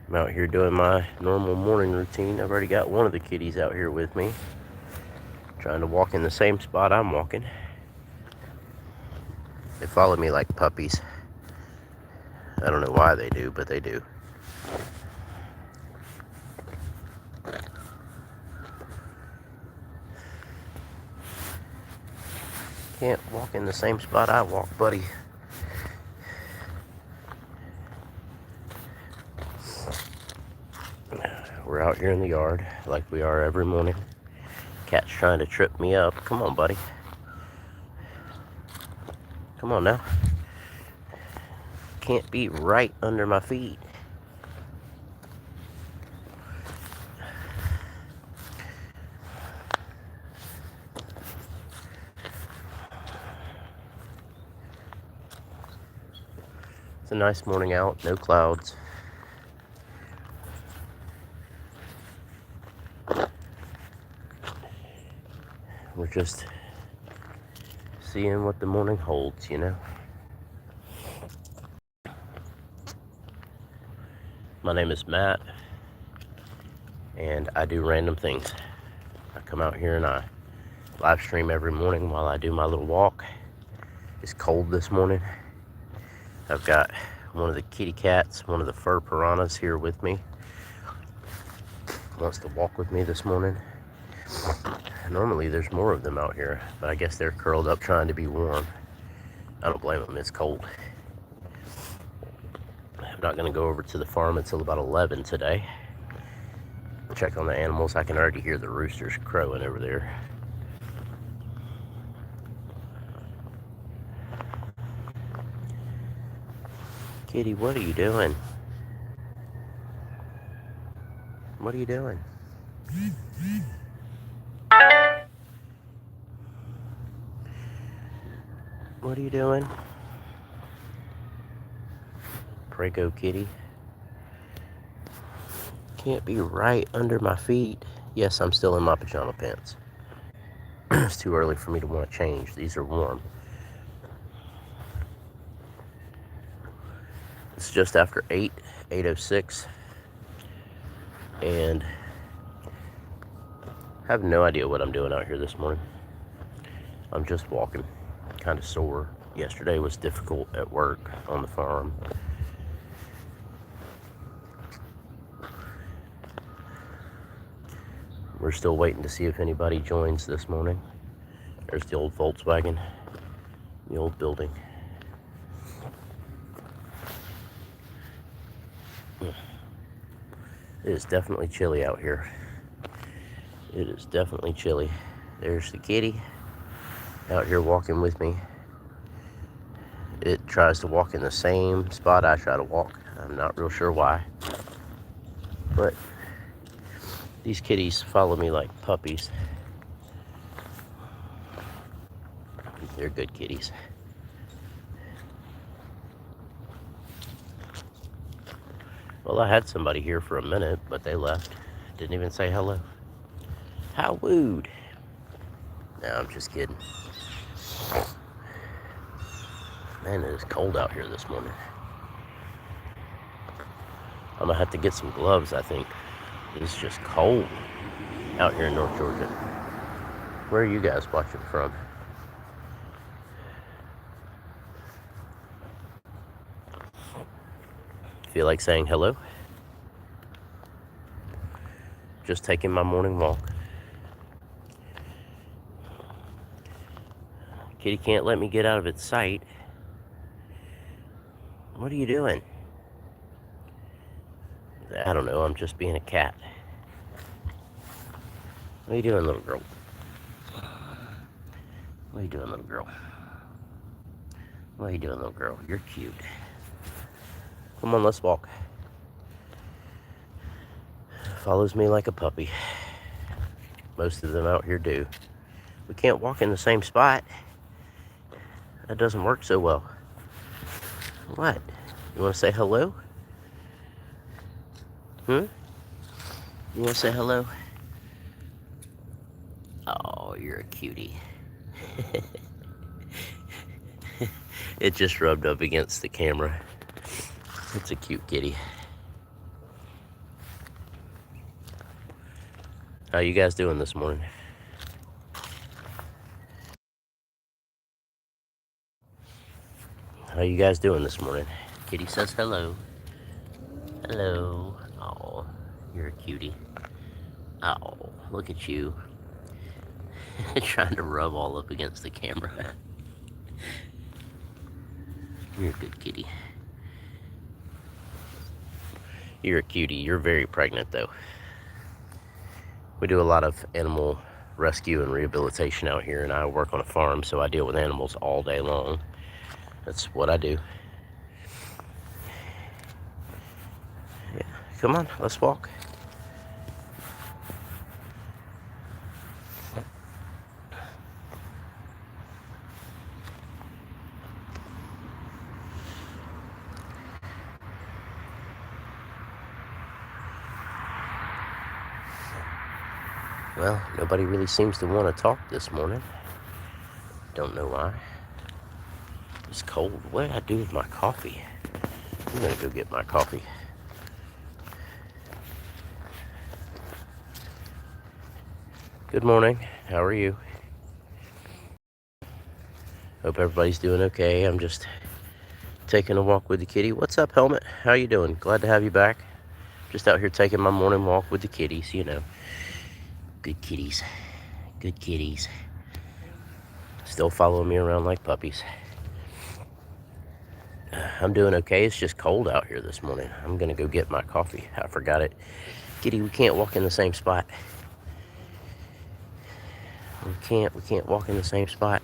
I'm out here doing my normal morning routine. I've already got one of the kitties out here with me, trying to walk in the same spot I'm walking. They follow me like puppies. I don't know why they do, but they do. Can't walk in the same spot I walk, buddy. We're out here in the yard like we are every morning. Cat's trying to trip me up. Come on, buddy. Come on now. Can't be right under my feet. It's a nice morning out, no clouds. We're just seeing what the morning holds, you know. My name is Matt, and I do random things. I come out here and I live stream every morning while I do my little walk. It's cold this morning. I've got one of the kitty cats, one of the fur piranhas here with me. Wants to walk with me this morning. Normally there's more of them out here, but I guess they're curled up trying to be warm. I don't blame them, it's cold. I'm not gonna go over to the farm until about 11 today. Check on the animals. I can already hear the roosters crowing over there. Kitty, what are you doing? What are you doing? What are you doing? Prego kitty. Can't be right under my feet. Yes, I'm still in my pajama pants. It's too early for me to want to change. These are warm. It's just after 8:06. And I have no idea what I'm doing out here this morning. I'm just walking, kind of sore. Yesterday was difficult at work on the farm. We're still waiting to see if anybody joins this morning. There's the old Volkswagen, the old building. It is definitely chilly out here. It is definitely chilly. There's the kitty out here walking with me. It tries to walk in the same spot I try to walk. I'm not real sure why. But these kitties follow me like puppies. They're good kitties. Well, I had somebody here for a minute, but they left. Didn't even say hello. How rude. No, I'm just kidding. Man, it is cold out here this morning. I'm gonna have to get some gloves, I think. It's just cold out here in North Georgia. Where are you guys watching from? Feel like saying hello? Just taking my morning walk. Kitty can't let me get out of its sight. What are you doing? I don't know, I'm just being a cat. What are you doing, little girl? What are you doing, little girl? What are you doing, little girl? You're cute. Come on, let's walk. Follows me like a puppy. Most of them out here do. We can't walk in the same spot. That doesn't work so well. What? You want to say hello? You want to say hello? Oh, you're a cutie. It just rubbed up against the camera. It's a cute kitty. How you guys doing this morning? How you guys doing this morning? Kitty says hello. Hello. Oh, you're a cutie. Oh, look at you. Trying to rub all up against the camera. You're a good kitty. You're a cutie. You're very pregnant, though. We do a lot of animal rescue and rehabilitation out here, and I work on a farm, so I deal with animals all day long. That's what I do. Yeah. Come on, let's walk. Well, nobody really seems to want to talk this morning. Don't know why. It's cold. What did I do with my coffee? I'm gonna go get my coffee. Good morning. How are you? Hope everybody's doing okay. I'm just taking a walk with the kitty. What's up, Helmet? How you doing? Glad to have you back. Just out here taking my morning walk with the kitties, you know. Good kitties. Good kitties. Still following me around like puppies. I'm doing okay. It's just cold out here this morning. I'm gonna go get my coffee. I forgot it. Kitty, we can't walk in the same spot. We can't walk in the same spot.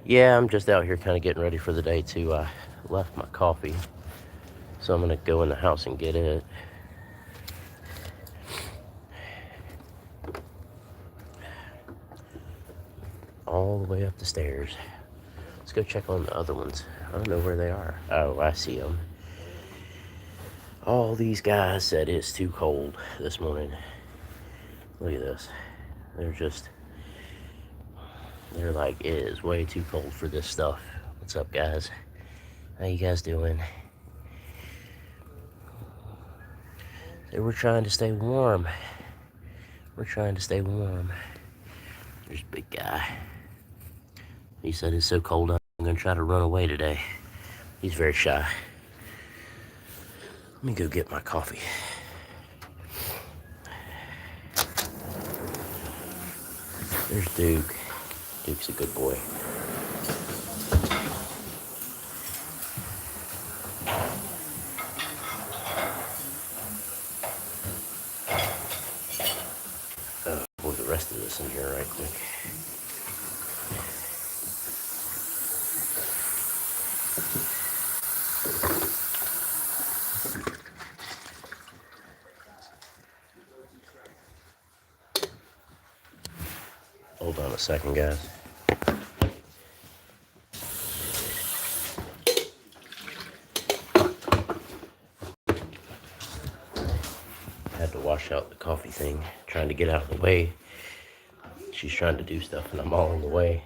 Yeah, I'm just out here kind of getting ready for the day too. I left my coffee, so I'm gonna go in the house and get it. All the way up the stairs. Let's go check on the other ones. I don't know where they are. Oh, I see them. All these guys said it's too cold this morning. Look at this. They're like, it is way too cold for this stuff. What's up, guys? How you guys doing? They were trying to stay warm. We're trying to stay warm. There's big guy. He said it's so cold I'm gonna try to run away today. He's very shy. Let me go get my coffee. There's Duke. Duke's a good boy. Pour the rest of this in here right quick. Hold on a second, guys. Had to wash out the coffee thing, trying to get out of the way. She's trying to do stuff and I'm all in the way.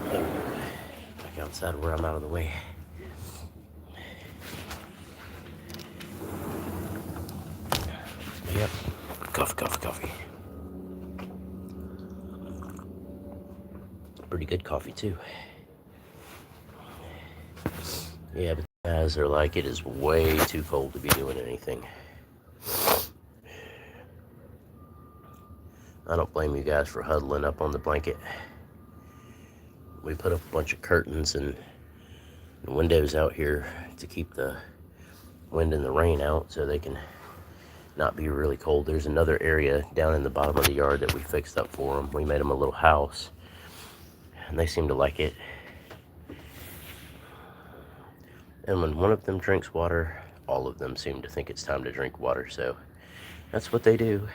Back outside where I'm out of the way. Yep. Coffee. Pretty good coffee too. Yeah, but the guys are like, it is way too cold to be doing anything. I don't blame you guys for huddling up on the blanket. We put up a bunch of curtains and windows out here to keep the wind and the rain out so they can not be really cold. There's another area down in the bottom of the yard that we fixed up for them. We made them a little house and they seem to like it. And when one of them drinks water, all of them seem to think it's time to drink water, so that's what they do.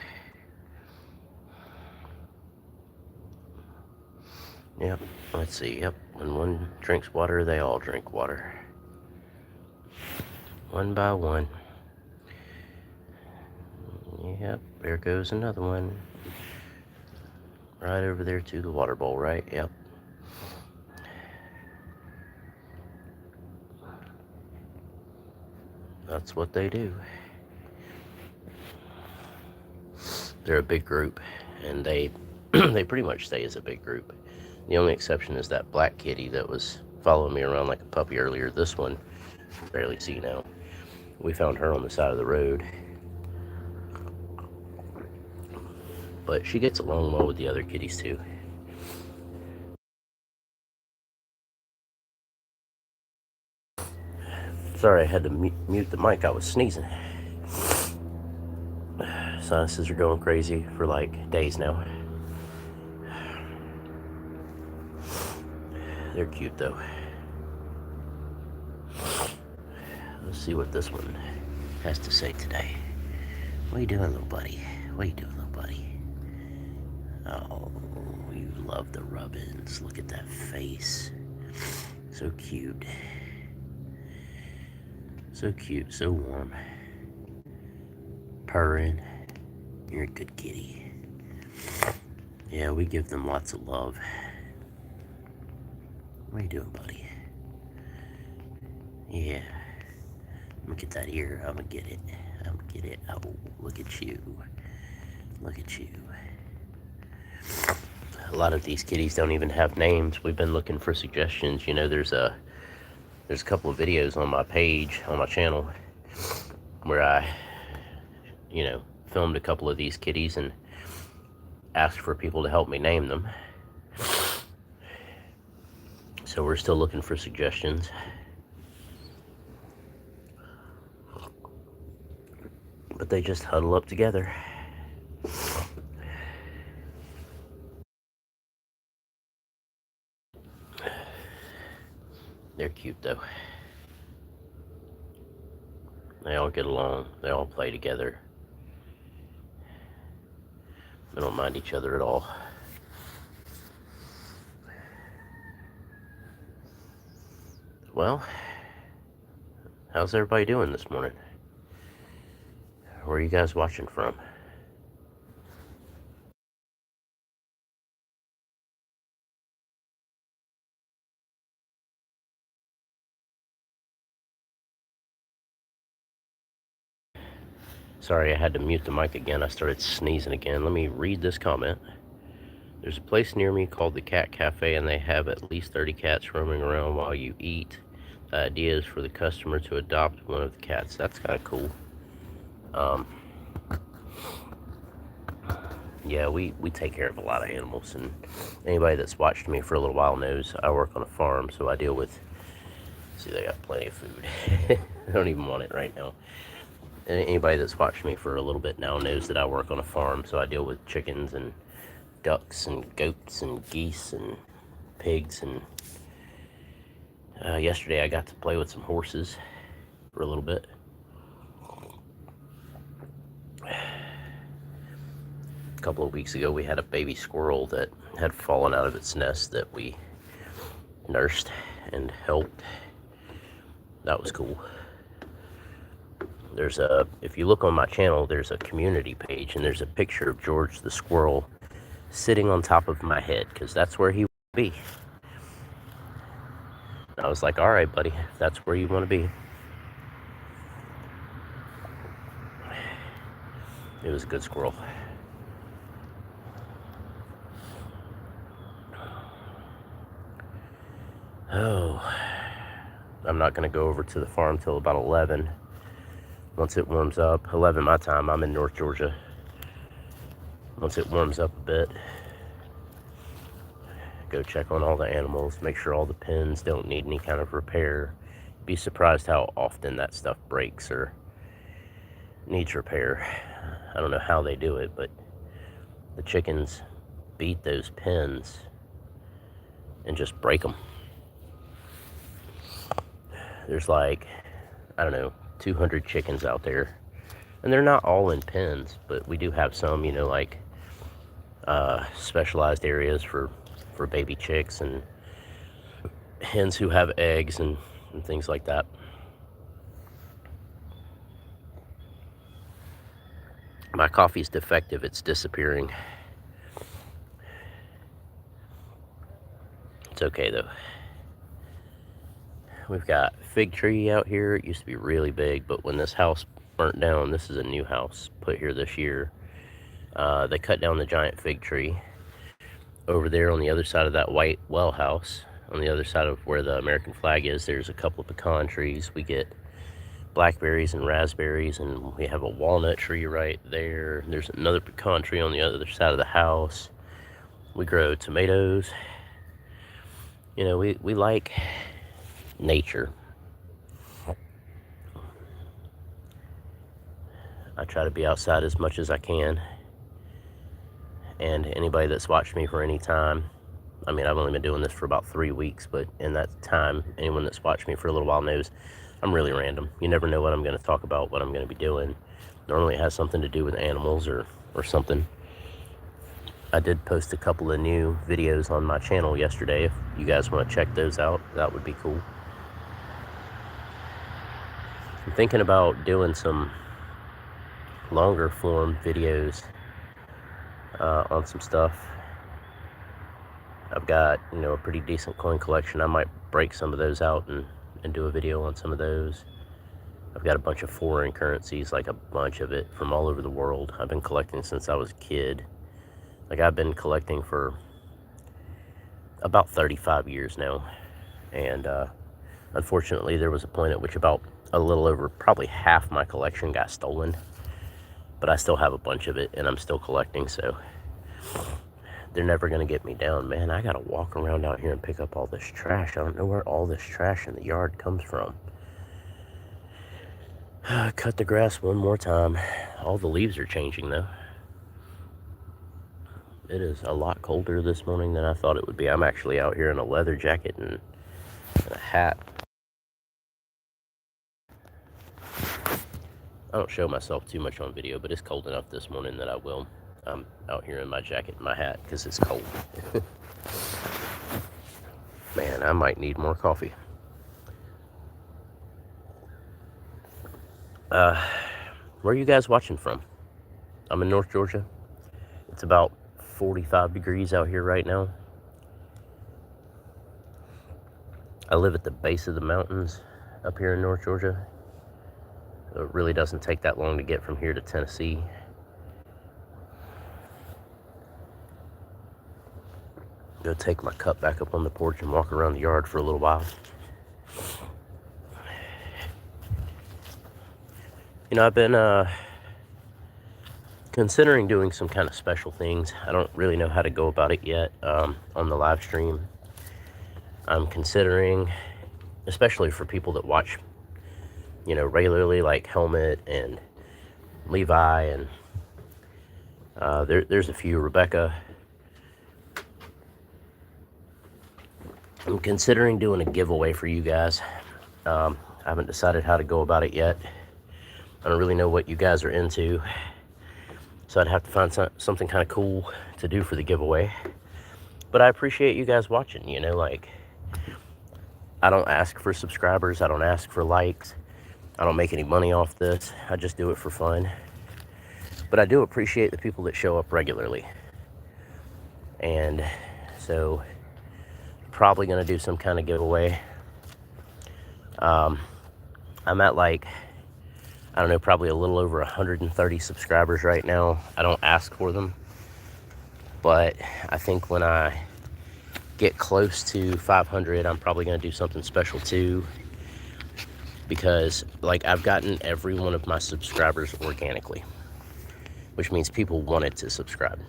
Yep, let's see, yep, when one drinks water, they all drink water. One by one. Yep, there goes another one. Right over there to the water bowl, right? Yep. That's what they do. They're a big group, and they they pretty much stay as a big group. The only exception is that black kitty that was following me around like a puppy earlier. This one, barely see now. We found her on the side of the road, but she gets along well with the other kitties too. Sorry, I had to mute the mic. I was sneezing. Sinuses are going crazy for like days now. They're cute though. Let's see what this one has to say today. What are you doing, little buddy? What are you doing, little buddy? Oh, you love the rub-ins. Look at that face. So cute. So cute, so warm. Purring. You're a good kitty. Yeah, we give them lots of love. What are you doing, buddy? Yeah. I'm gonna get that ear. I'm gonna get it. I'm gonna get it. Oh, look at you. Look at you. A lot of these kitties don't even have names. We've been looking for suggestions. You know, there's a couple of videos on my page, on my channel, where I, filmed a couple of these kitties and asked for people to help me name them. So we're still looking for suggestions. But they just huddle up together. They're cute though. They all get along. They all play together. They don't mind each other at all. Well, how's everybody doing this morning? Where are you guys watching from? Sorry, I had to mute the mic again. I started sneezing again. Let me read this comment. There's a place near me called the Cat Cafe, and they have at least 30 cats roaming around while you eat. The idea is for the customer to adopt one of the cats. That's kind of cool. Yeah, we take care of a lot of animals, and anybody that's watched me for a little while knows I work on a farm, so I deal with, see, they got plenty of food. I don't even want it right now. And anybody that's watched me for a little bit now knows that I work on a farm, so I deal with chickens and ducks and goats and geese and pigs. And yesterday I got to play with some horses for a little bit. A couple of weeks ago we had a baby squirrel that had fallen out of its nest that we nursed and helped. That was cool. If you look on my channel, there's a community page, and there's a picture of George the squirrel sitting on top of my head, because that's where he would be. I was like, all right, buddy, if that's where you want to be. It was a good squirrel. Oh, I'm not going to go over to the farm till about 11. Once it warms up, 11 my time, I'm in North Georgia. Once it warms up a bit, go check on all the animals, make sure all the pens don't need any kind of repair. Be surprised how often that stuff breaks or needs repair. I don't know how they do it, but the chickens beat those pens and just break them. There's like, I don't know, 200 chickens out there, and they're not all in pens, but we do have some, like specialized areas for baby chicks and hens who have eggs and things like that. My coffee's defective. It's disappearing. It's okay, though. We've got fig tree out here. It used to be really big, but when this house burnt down, this is a new house put here this year. They cut down the giant fig tree. Over there on the other side of that white well house, on the other side of where the American flag is, there's a couple of pecan trees. We get blackberries and raspberries, and we have a walnut tree right there. There's another pecan tree on the other side of the house. We grow tomatoes. You know, we like nature. I try to be outside as much as I can. And anybody that's watched me for any time, I mean, I've only been doing this for about 3 weeks, but in that time, anyone that's watched me for a little while knows I'm really random. You never know what I'm going to talk about, what I'm going to be doing. Normally it has something to do with animals or something. I did post a couple of new videos on my channel yesterday. If you guys want to check those out, that would be cool. I'm thinking about doing some longer form videos on some stuff. I've got, you know, a pretty decent coin collection. I might break some of those out and do a video on some of those. I've got a bunch of foreign currencies, like a bunch of it from all over the world. I've been collecting since I was a kid. Like, I've been collecting for about 35 years now. And unfortunately, there was a point at which about a little over probably half my collection got stolen. But I still have a bunch of it, and I'm still collecting, so they're never going to get me down. Man, I got to walk around out here and pick up all this trash. I don't know where all this trash in the yard comes from. Cut the grass one more time. All the leaves are changing, though. It is a lot colder this morning than I thought it would be. I'm actually out here in a leather jacket and a hat. I don't show myself too much on video, but it's cold enough this morning that I will. I'm out here in my jacket and my hat because it's cold. Man, I might need more coffee. Where are you guys watching from? I'm in North Georgia. It's about 45 degrees out here right now. I live at the base of the mountains up here in North Georgia. It really doesn't take that long to get from here to Tennessee. Go take my cup back up on the porch and walk around the yard for a little while. You know, I've been considering doing some kind of special things. I don't really know how to go about it yet on the live stream. I'm considering, especially for people that watch, you know, regularly, like Helmet and Levi, and there's a few, Rebecca. I'm considering doing a giveaway for you guys. I haven't decided how to go about it yet. I don't really know what you guys are into, so I'd have to find something kind of cool to do for the giveaway. But I appreciate you guys watching. You know, like, I don't ask for subscribers. I don't ask for likes. I don't make any money off this. I just do it for fun. But I do appreciate the people that show up regularly. And so, probably going to do some kind of giveaway. I'm at, like, I don't know, probably a little over 130 subscribers right now. I don't ask for them. But I think when I get close to 500, I'm probably going to do something special too. Because, like, I've gotten every one of my subscribers organically, which means people wanted to subscribe.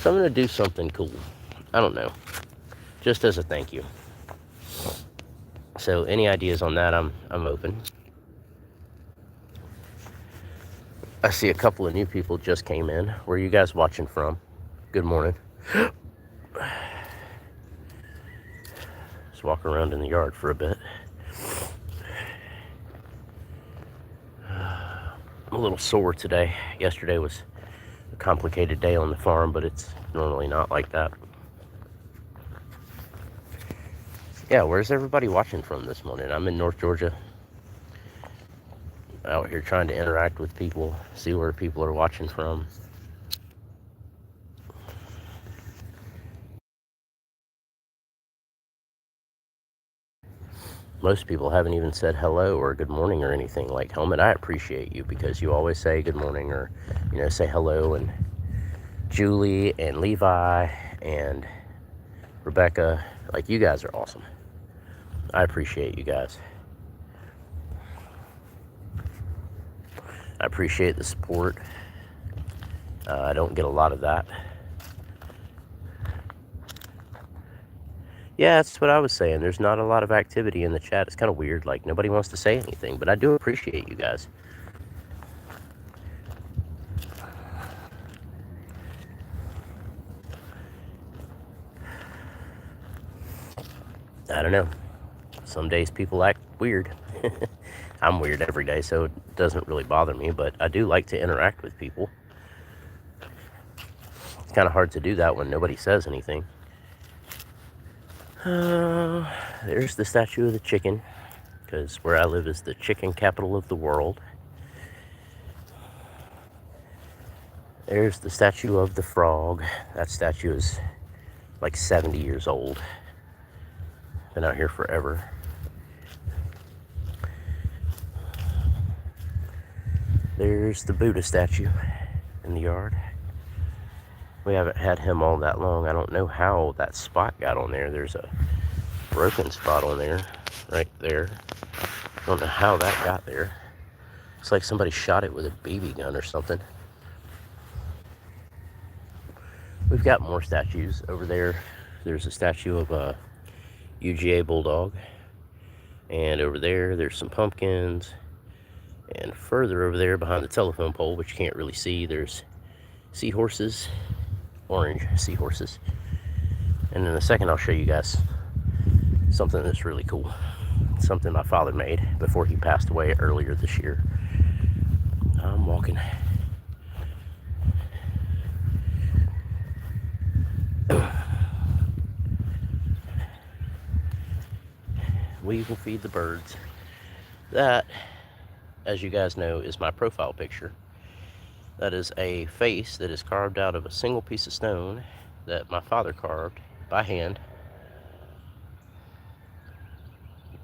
So I'm going to do something cool. I don't know. Just as a thank you. So any ideas on that, I'm open. I see a couple of new people just came in. Where are you guys watching from? Good morning. Just walk around in the yard for a bit. I'm a little sore today. Yesterday was a complicated day on the farm, but it's normally not like that. Yeah, where's everybody watching from this morning? I'm in North Georgia. out here trying to interact with people, see where people are watching from. Most people haven't even said hello or good morning or anything. Like, Helmet, I appreciate you because you always say good morning or, say hello. And Julie and Levi and Rebecca, like, you guys are awesome. I appreciate you guys. I appreciate the support. I don't get a lot of that. Yeah, that's what I was saying. There's not a lot of activity in the chat. It's kind of weird. Like, nobody wants to say anything, but I do appreciate you guys. I don't know. Some days people act weird. I'm weird every day, so it doesn't really bother me, but I do like to interact with people. It's kind of hard to do that when nobody says anything. There's the statue of the chicken, because where I live is the chicken capital of the world. There's the statue of the frog. That statue is like 70 years old. Been out here forever. There's the Buddha statue in the yard. We haven't had him all that long. I don't know how that spot got on there. There's a broken spot on there, right there. I don't know how that got there. It's like somebody shot it with a BB gun or something. We've got more statues over there. There's a statue of a UGA bulldog. And over there, there's some pumpkins. And further over there behind the telephone pole, which you can't really see, there's seahorses, orange seahorses. And in a second, I'll show you guys something that's really cool. Something my father made before he passed away earlier this year. I'm walking. We will feed the birds. That, as you guys know, is my profile picture. That is a face that is carved out of a single piece of stone that my father carved by hand.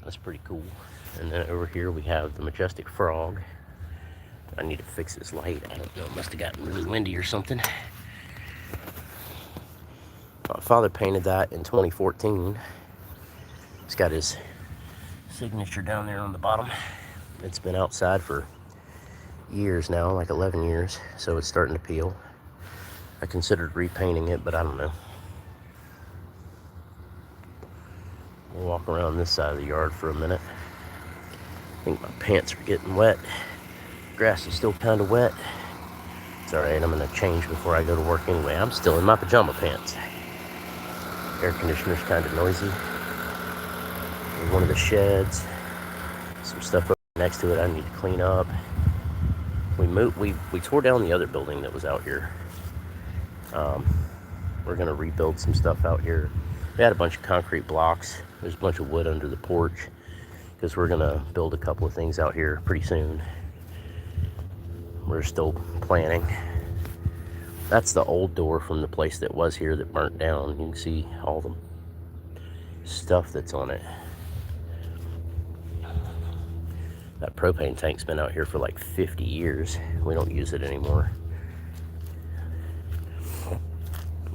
That's pretty cool. And then over here we have the majestic frog. I need to fix this light. I don't know, it must have gotten really windy or something. My father painted that in 2014. He's got his signature down there on the bottom. It's been outside for years now, like 11 years, so it's starting to peel. I considered repainting it, but I don't know. We'll walk around this side of the yard for a minute. I think my pants are getting wet. Grass is still kind of wet. It's all right, I'm gonna change before I go to work anyway. I'm still in my pajama pants. Air conditioner's kind of noisy. There's one of the sheds. Some stuff up next to it I need to clean up. We tore down the other building that was out here. We're gonna rebuild some stuff out here. We had a bunch of concrete blocks. There's a bunch of wood under the porch because we're gonna build a couple of things out here pretty soon. We're still planning. That's the old door from the place that was here that burnt down. You can see all the stuff that's on it. That propane tank's been out here for like 50 years. We don't use it anymore.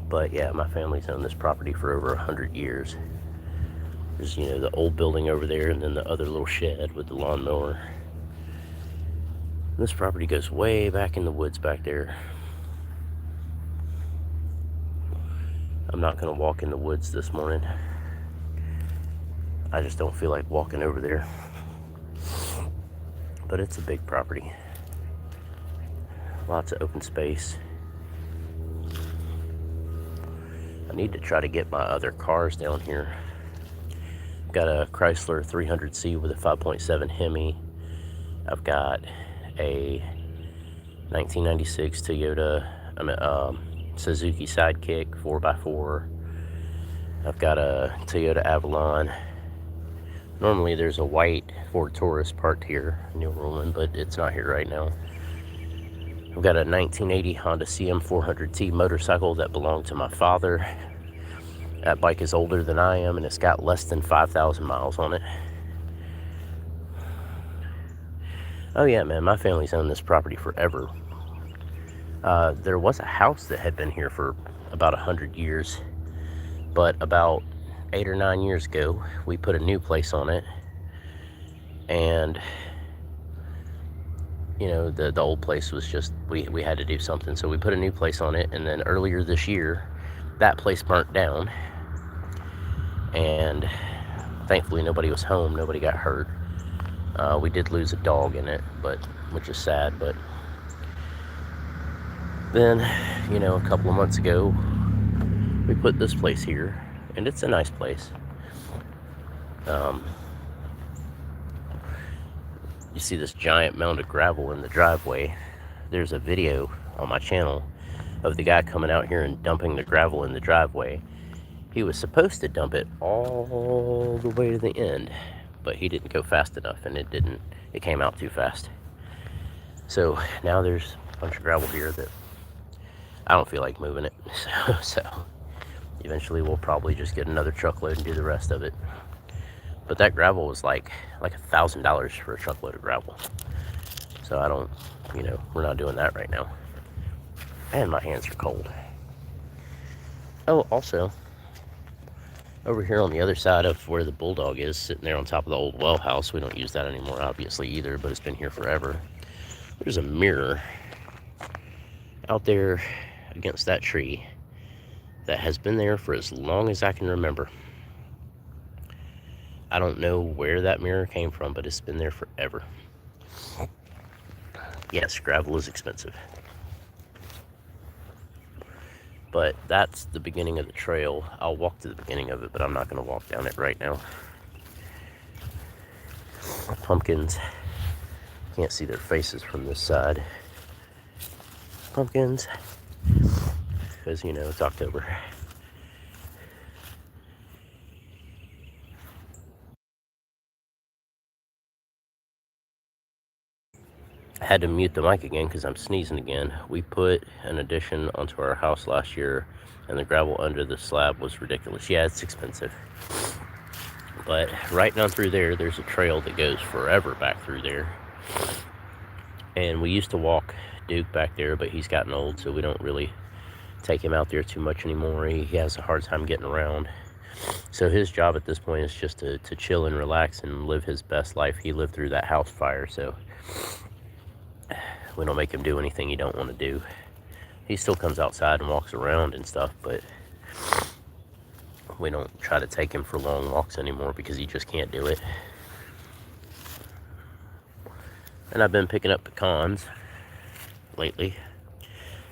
But yeah, my family's owned this property for over 100 years. There's, the old building over there and then the other little shed with the lawnmower. This property goes way back in the woods back there. I'm not gonna walk in the woods this morning. I just don't feel like walking over there. But it's a big property. Lots of open space. I need to try to get my other cars down here. I've got a Chrysler 300C with a 5.7 Hemi. I've got a 1996 Toyota, Suzuki Sidekick 4x4. I've got a Toyota Avalon Normally there's a white Ford Taurus parked here, New Roland, but it's not here right now. I've got a 1980 Honda CM400T motorcycle that belonged to my father. That bike is older than I am, and it's got less than 5,000 miles on it. Oh yeah, man, my family's owned this property forever. There was a house that had been here for about 100 years, but about 8 or 9 years ago, we put a new place on it, and you know, the old place was just, we had to do something, so we put a new place on it. And then earlier this year, that place burnt down, and thankfully nobody was home, nobody got hurt. We did lose a dog in it, but which is sad. But then, you know, a couple of months ago, we put this place here, and it's a nice place. You see this giant mound of gravel in the driveway. There's a video on my channel of the guy coming out here and dumping the gravel in the driveway. He was supposed to dump it all the way to the end, but he didn't go fast enough, and it came out too fast. So now there's a bunch of gravel here that I don't feel like moving it. So eventually we'll probably just get another truckload and do the rest of it. But that gravel was like $1,000 for a truckload of gravel. So I don't, you know, we're not doing that right now. And my hands are cold. Oh, also, over here on the other side of where the bulldog is, sitting there on top of the old well house, we don't use that anymore, obviously, either, but it's been here forever. There's a mirror out there against that tree that has been there for as long as I can remember. I don't know where that mirror came from, but it's been there forever. Yes, gravel is expensive. But that's the beginning of the trail. I'll walk to the beginning of it, but I'm not going to walk down it right now. Pumpkins. Can't see their faces from this side. Pumpkins. Because, you know, it's October. I had to mute the mic again because I'm sneezing again. We put an addition onto our house last year, and the gravel under the slab was ridiculous. Yeah, it's expensive. But right down through there, there's a trail that goes forever back through there. And we used to walk Duke back there, but he's gotten old, so we don't really take him out there too much anymore. He has a hard time getting around. So his job at this point is just to chill and relax and live his best life. He lived through that house fire, so we don't make him do anything he don't want to do. He still comes outside and walks around and stuff, but we don't try to take him for long walks anymore because he just can't do it. And I've been picking up pecans lately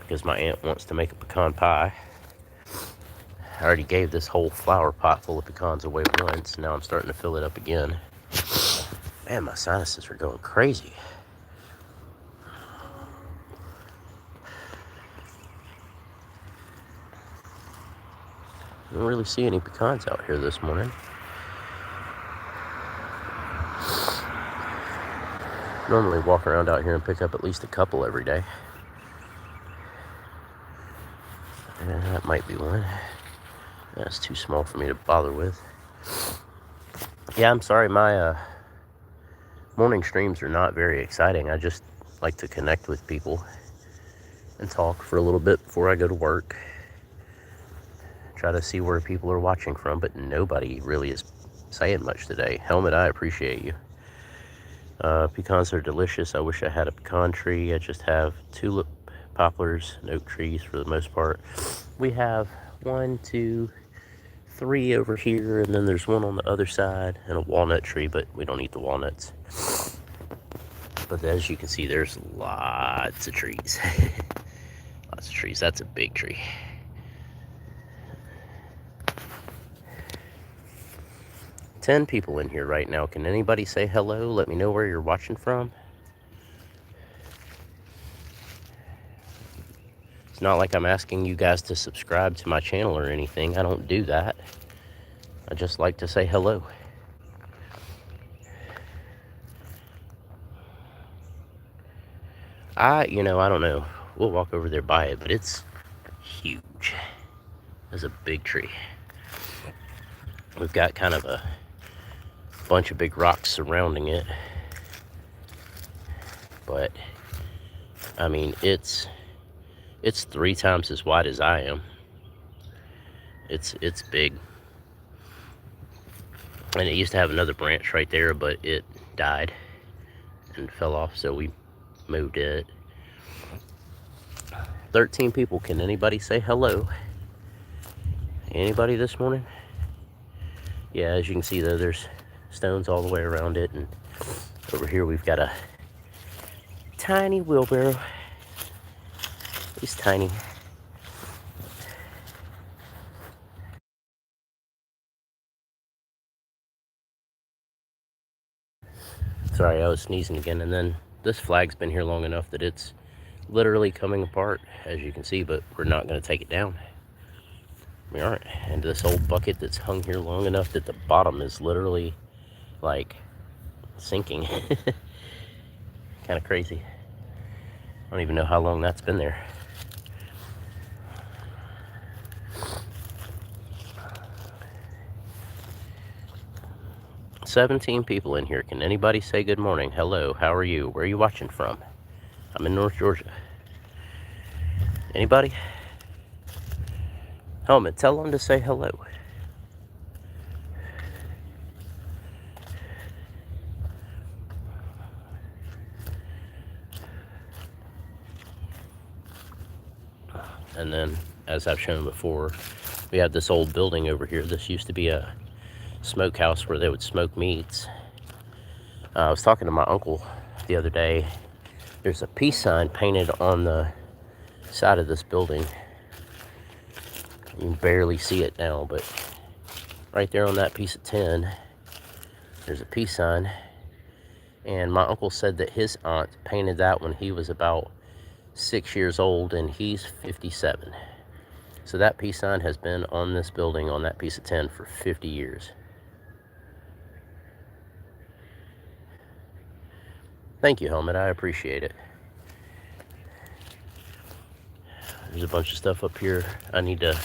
because my aunt wants to make a pecan pie. I already gave this whole flower pot full of pecans away once. Now I'm starting to fill it up again. Man, my sinuses are going crazy. I don't really see any pecans out here this morning. Normally walk around out here and pick up at least a couple every day. And that might be one. That's too small for me to bother with. Yeah, I'm sorry, my morning streams are not very exciting. I just like to connect with people and talk for a little bit before I go to work. Try to see where people are watching from, but nobody really is saying much today. Helmet, I appreciate you. Pecans are delicious. I wish I had a pecan tree. I just have tulip, poplars, and oak trees for the most part. We have 1, 2, 3 over here, and then there's one on the other side, and a walnut tree, but we don't eat the walnuts. But as you can see, there's lots of trees. Lots of trees. That's a big tree. Ten people in here right now. Can anybody say hello? Let me know where you're watching from. It's not like I'm asking you guys to subscribe to my channel or anything. I don't do that. I just like to say hello. I don't know. We'll walk over there by it, but it's huge. It's a big tree. We've got kind of a bunch of big rocks surrounding it, but I mean, it's 3 times as wide as I am. It's big. And it used to have another branch right there, but it died and fell off, so we moved it. 13 people. Can anybody say hello? Anybody this morning? Yeah, as you can see though, there's stones all the way around it, and over here we've got a tiny wheelbarrow. He's tiny. Sorry, I was sneezing again. And then this flag's been here long enough that it's literally coming apart, as you can see, but we're not going to take it down. We aren't. And this old bucket that's hung here long enough that the bottom is literally like sinking. Kind of crazy. I don't even know how long that's been there. "17 people in here. Can anybody say good morning? Hello, how are you? Where are you watching from?" I'm in North Georgia. Anybody? Helmet, tell them to say hello. And then, as I've shown before, we have this old building over here. This used to be a smokehouse where they would smoke meats. I was talking to my uncle the other day. There's a peace sign painted on the side of this building. You can barely see it now, but right there on that piece of tin, there's a peace sign. And my uncle said that his aunt painted that when he was about 6 years old, and he's 57. So that peace sign has been on this building, on that piece of tin, for 50 years. Thank you, Helmet. I appreciate it. There's a bunch of stuff up here I need to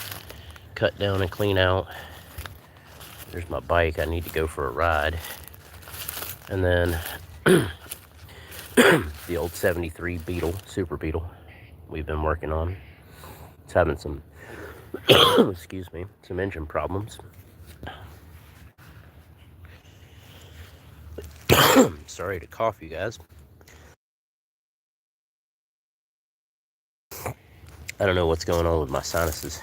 cut down and clean out. There's my bike. I need to go for a ride. And then the old 73 Beetle, Super Beetle, we've been working on. It's having some, excuse me, some engine problems. Sorry to cough, you guys. I don't know what's going on with my sinuses.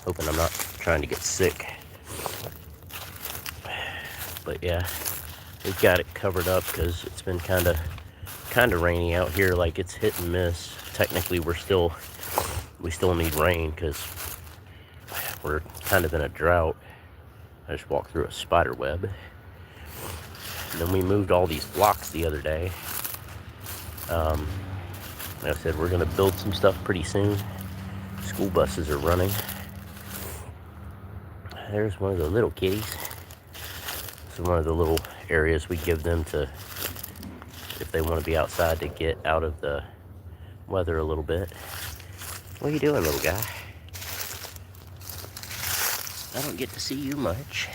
Hoping I'm not trying to get sick. But yeah, we've got it covered up because it's been kind of rainy out here. Like, it's hit and miss. Technically, we still need rain because we're kind of in a drought. I just walked through a spider web. And then we moved all these blocks the other day. Like I said, we're going to build some stuff pretty soon. School buses are running. There's one of the little kitties. This is one of the little areas we give them to, if they want to be outside, to get out of the weather a little bit. What are you doing, little guy? I don't get to see you much.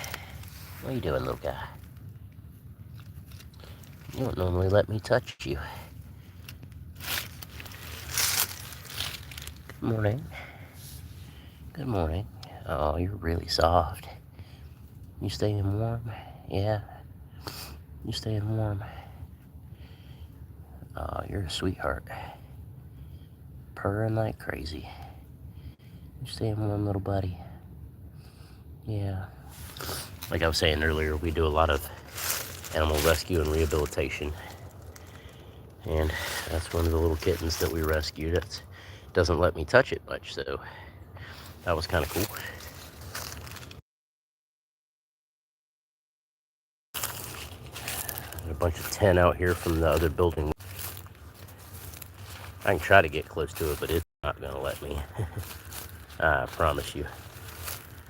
What are you doing, little guy? You don't normally let me touch you. Good morning. Good morning. Oh, you're really soft. You staying warm? Yeah. You staying warm? Oh, you're a sweetheart. Purring like crazy. You staying warm, little buddy? Yeah. Like I was saying earlier, we do a lot of animal rescue and rehabilitation. And that's one of the little kittens that we rescued. It doesn't let me touch it much, so that was kind of cool. There's a bunch of tin out here from the other building. I can try to get close to it, but it's not going to let me. I promise you.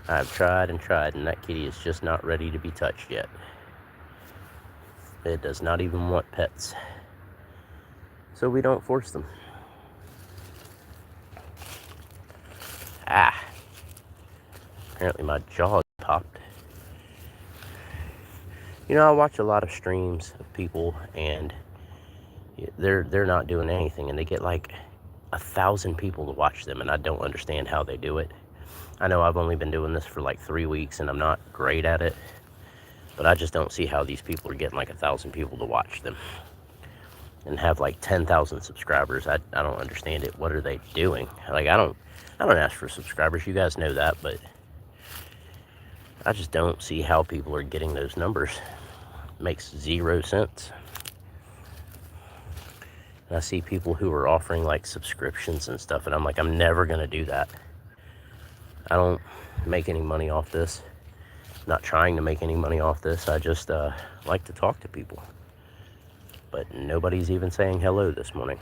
I've tried and tried, and that kitty is just not ready to be touched yet. It does not even want pets. so we don't force them. Ah, apparently my jaw popped. You know, I watch a lot of streams of people, and they're not doing anything, and they get like 1,000 people to watch them, and I don't understand how they do it. I know I've only been doing this for like 3 weeks, and I'm not great at it, but I just don't see how these people are getting like 1,000 people to watch them and have like 10,000 subscribers. I don't understand it. What are they doing? Like, I don't ask for subscribers. You guys know that, but I just don't see how people are getting those numbers. It makes 0 sense. And I see people who are offering like subscriptions and stuff, and I'm like, I'm never gonna do that. I don't make any money off this. I'm not trying to make any money off this. I just like to talk to people. But nobody's even saying hello this morning.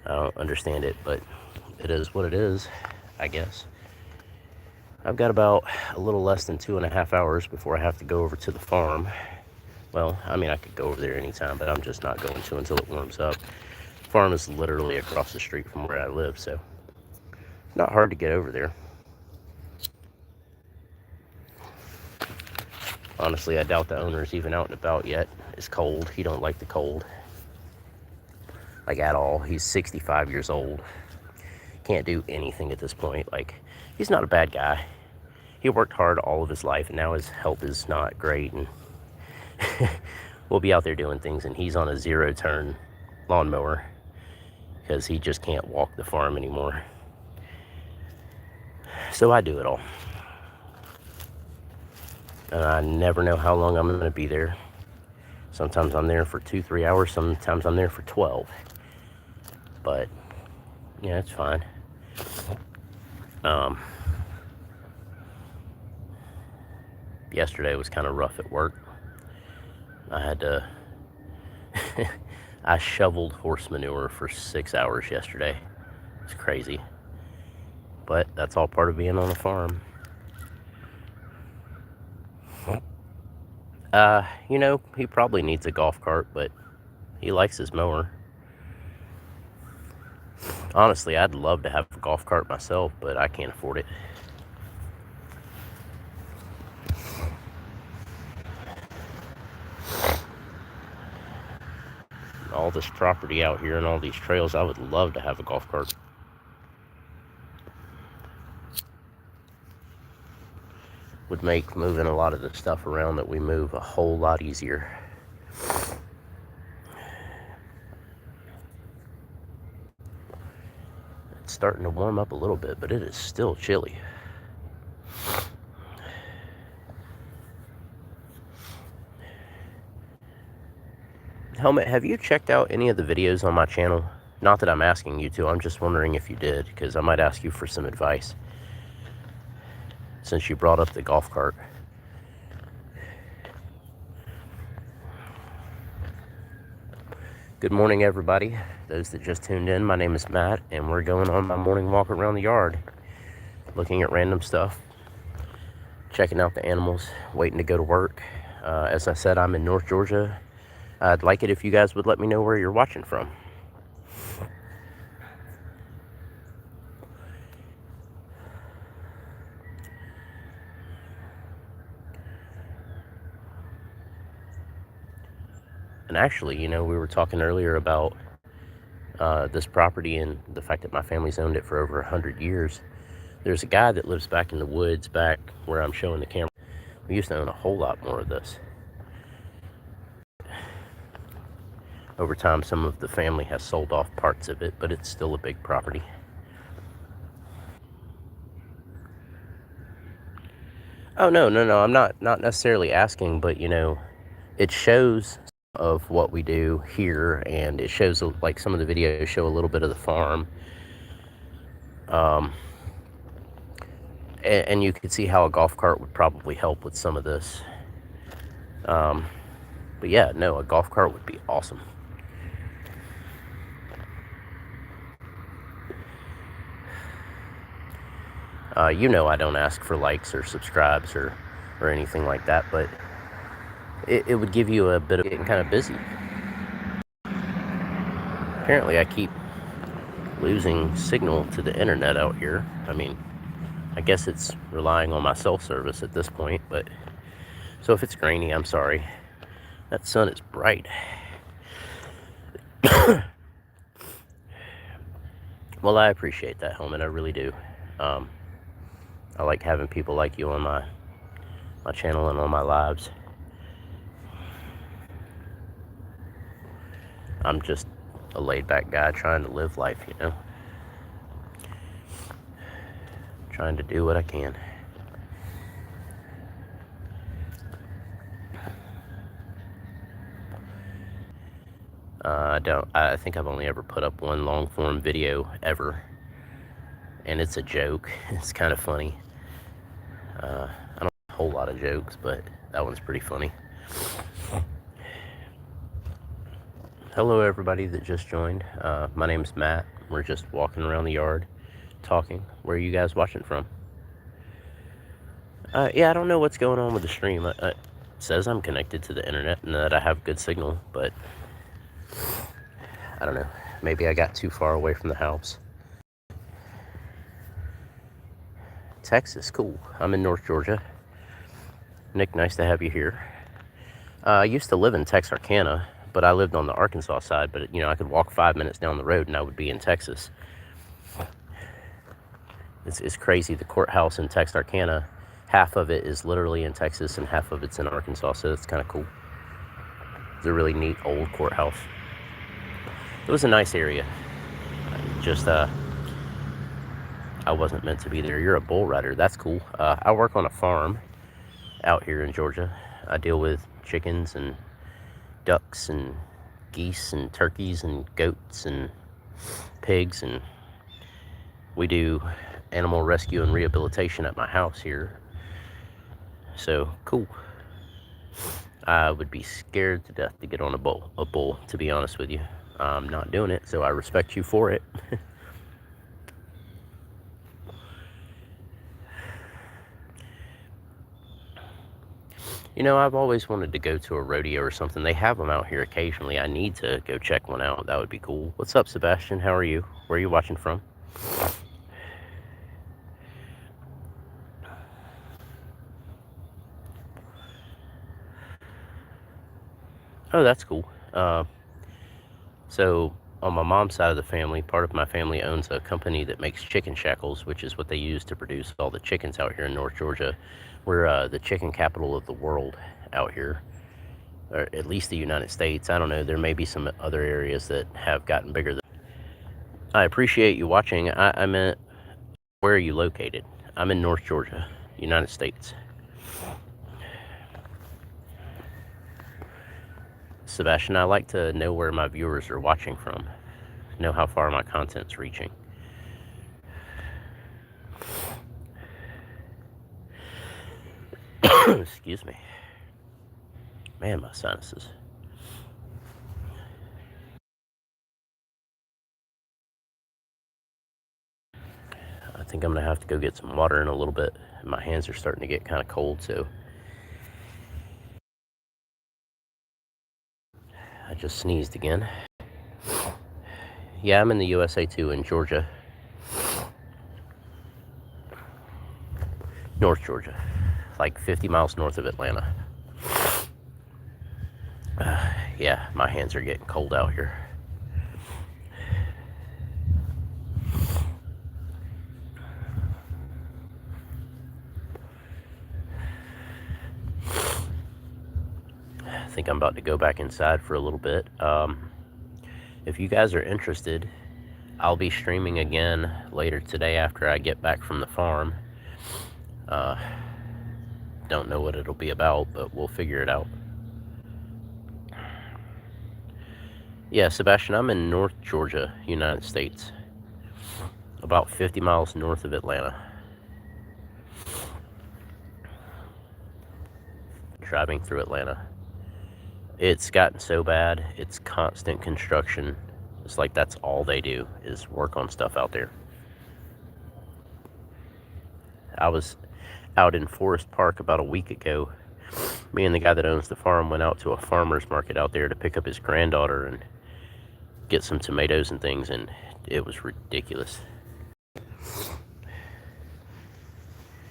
I don't understand it, but it is what it is, I guess. I've got about a little less than 2.5 hours before I have to go over to the farm. Well, I mean, I could go over there anytime, but I'm just not going to until it warms up. The farm is literally across the street from where I live, so not hard to get over there. Honestly, I doubt the owner's even out and about yet. It's cold. He don't like the cold. Like, at all. He's 65 years old. Can't do anything at this point. Like, he's not a bad guy. He worked hard all of his life, and now his health is not great, and we'll be out there doing things, and he's on a 0-turn lawnmower because he just can't walk the farm anymore. So I do it all. And I never know how long I'm going to be there. Sometimes I'm there for 2-3 hours. Sometimes I'm there for 12. But, yeah, it's fine. Yesterday was kind of rough at work. I had to... I shoveled horse manure for 6 hours yesterday. It's crazy. But that's all part of being on a farm. You know, he probably needs a golf cart, but he likes his mower. Honestly, I'd love to have a golf cart myself, but I can't afford it. All this property out here and all these trails, I would love to have a golf cart. Would make moving a lot of the stuff around that we move a whole lot easier. It's starting to warm up a little bit, but it is still chilly. Helmet, have you checked out any of the videos on my channel? Not that I'm asking you to, I'm just wondering if you did, because I might ask you for some advice, since you brought up the golf cart. Good morning, everybody. Those that just tuned in, my name is Matt, and we're going on my morning walk around the yard, looking at random stuff, checking out the animals, waiting to go to work. As I said, I'm in North Georgia. I'd like it if you guys would let me know where you're watching from. And actually, you know, we were talking earlier about this property and the fact that my family's owned it for over 100 years. There's a guy that lives back in the woods back where I'm showing the camera. We used to own a whole lot more of this. Over time, some of the family has sold off parts of it, but it's still a big property. Oh, no, I'm not necessarily asking, but, you know, it shows of what we do here, and it shows, like, some of the videos show a little bit of the farm. And you could see how a golf cart would probably help with some of this. But yeah, no, a golf cart would be awesome. You know, I don't ask for likes or subscribes or anything like that, but it would give you a bit of getting kind of busy. Apparently I keep losing signal to the internet out here. I mean, I guess it's relying on my cell service at this point, but so if it's grainy, I'm sorry. That sun is bright. Well, I appreciate that, Helmet. I really do. I like having people like you on my channel and on my lives. I'm just a laid-back guy trying to live life, you know? Trying to do what I can. I think I've only ever put up one long-form video ever. And it's a joke. It's kind of funny. I don't have a whole lot of jokes, but that one's pretty funny. Hello, everybody that just joined. My name's Matt. We're just walking around the yard, talking. Where are you guys watching from? Yeah, I don't know what's going on with the stream. It says I'm connected to the internet and that I have good signal, but I don't know. Maybe I got too far away from the house. Texas, cool. I'm in North Georgia. Nick, nice to have you here. I used to live in Texarkana, but I lived on the Arkansas side, but you know, I could walk 5 minutes down the road and I would be in Texas. It's crazy. The courthouse in Texarkana, half of it is literally in Texas and half of it's in Arkansas, so it's kind of cool. It's a really neat old courthouse. It was a nice area. Just, I wasn't meant to be there. You're a bull rider. That's cool. I work on a farm out here in Georgia. I deal with chickens and ducks and geese and turkeys and goats and pigs, and we do animal rescue and rehabilitation at my house here. So cool. I would be scared to death to get on a bull, to be honest with you. I'm not doing it, so I respect you for it. You know, I've always wanted to go to a rodeo or something. They have them out here occasionally. I need to go check one out. That would be cool. What's up, Sebastian? How are you? Where are you watching from? Oh, that's cool. So on my mom's side of the family, part of my family owns a company that makes chicken shackles, which is what they use to produce all the chickens out here in North Georgia. We're the chicken capital of the world out here, or at least the United States. I don't know. There may be some other areas that have gotten bigger. I appreciate you watching. I meant, where are you located? I'm in North Georgia, United States. Sebastian, I like to know where my viewers are watching from, know how far my content's reaching. Excuse me. Man, my sinuses. I think I'm gonna have to go get some water in a little bit. My hands are starting to get kind of cold, so I just sneezed again. Yeah, I'm in the USA too, in Georgia. North Georgia, like 50 miles north of Atlanta. Yeah, my hands are getting cold out here. I think I'm about to go back inside for a little bit. If you guys are interested, I'll be streaming again later today after I get back from the farm. Don't know what it'll be about, but we'll figure it out. Yeah, Sebastian, I'm in North Georgia, United States. About 50 miles north of Atlanta. Driving through Atlanta. It's gotten so bad, it's constant construction. It's like that's all they do, is work on stuff out there. I was out in Forest Park about a week ago. Me and the guy that owns the farm went out to a farmer's market out there to pick up his granddaughter, and get some tomatoes and things, and it was ridiculous.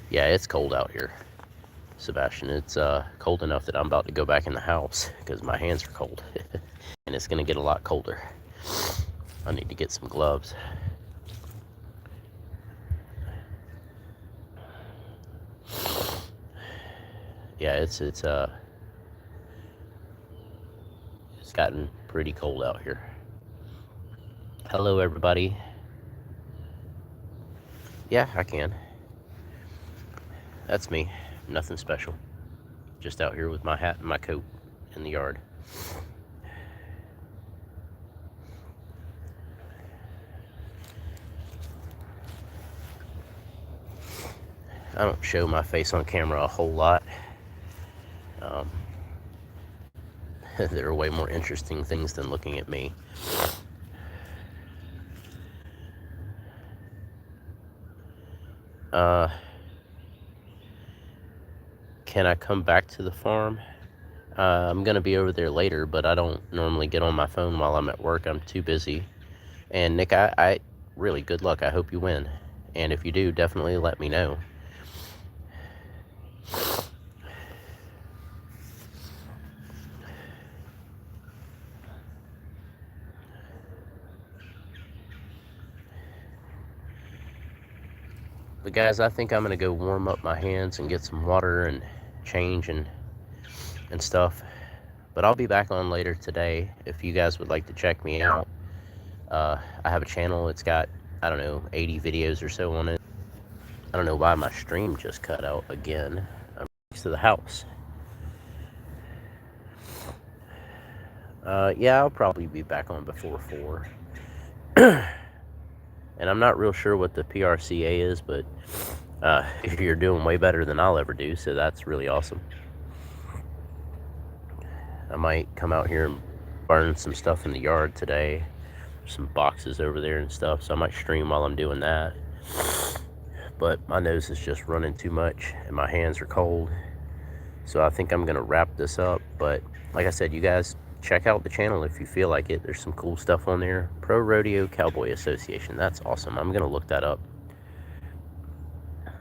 Yeah, it's cold out here, Sebastian. It's cold enough that I'm about to go back in the house because my hands are cold. And it's gonna get a lot colder. I need to get some gloves. Yeah, it's gotten pretty cold out here. Hello, everybody. Yeah, I can. That's me. Nothing special. Just out here with my hat and my coat in the yard. I don't show my face on camera a whole lot. There are way more interesting things than looking at me. Can I come back to the farm? I'm gonna be over there later, but I don't normally get on my phone while I'm at work. I'm too busy. And Nick, I really, good luck. I hope you win. And if you do, definitely let me know. But guys, I think I'm gonna go warm up my hands and get some water and change and stuff. But I'll be back on later today if you guys would like to check me out. I have a channel. It's got, I don't know, 80 videos or so on it. I don't know why my stream just cut out again. I'm next to the house. Yeah, I'll probably be back on before 4. And I'm not real sure what the PRCA is, but you're doing way better than I'll ever do, so that's really awesome. I might come out here and burn some stuff in the yard today. Some boxes over there and stuff, so I might stream while I'm doing that. But my nose is just running too much and my hands are cold, so I think I'm gonna wrap this up. But like I said, you guys check out the channel if you feel like it. There's some cool stuff on there. Pro Rodeo Cowboy Association, that's awesome. I'm gonna look that up. I'm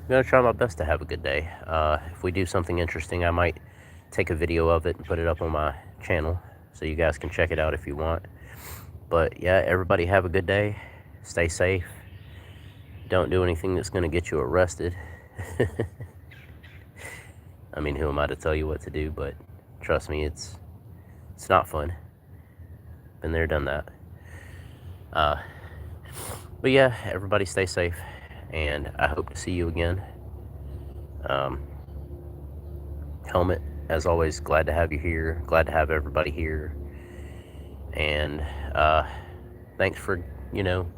gonna try my best to have a good day. If we do something interesting, I might take a video of it and put it up on my channel so you guys can check it out if you want. But yeah, everybody have a good day. Stay safe. Don't do anything that's going to get you arrested. I mean, who am I to tell you what to do? But trust me, it's not fun. Been there, done that. But yeah, everybody stay safe, and I hope to see you again. Helmet, as always, glad to have you here. Glad to have everybody here. And thanks for,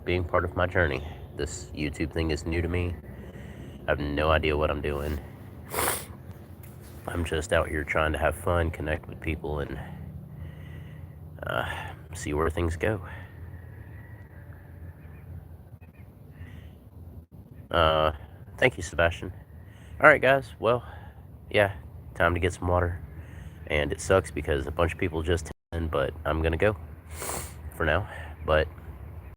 being part of my journey. This YouTube thing is new to me. I have no idea what I'm doing. I'm just out here trying to have fun, connect with people, and see where things go. Thank you, Sebastian. Alright, guys. Well, yeah, time to get some water. And it sucks because a bunch of people just in, but I'm gonna go for now. But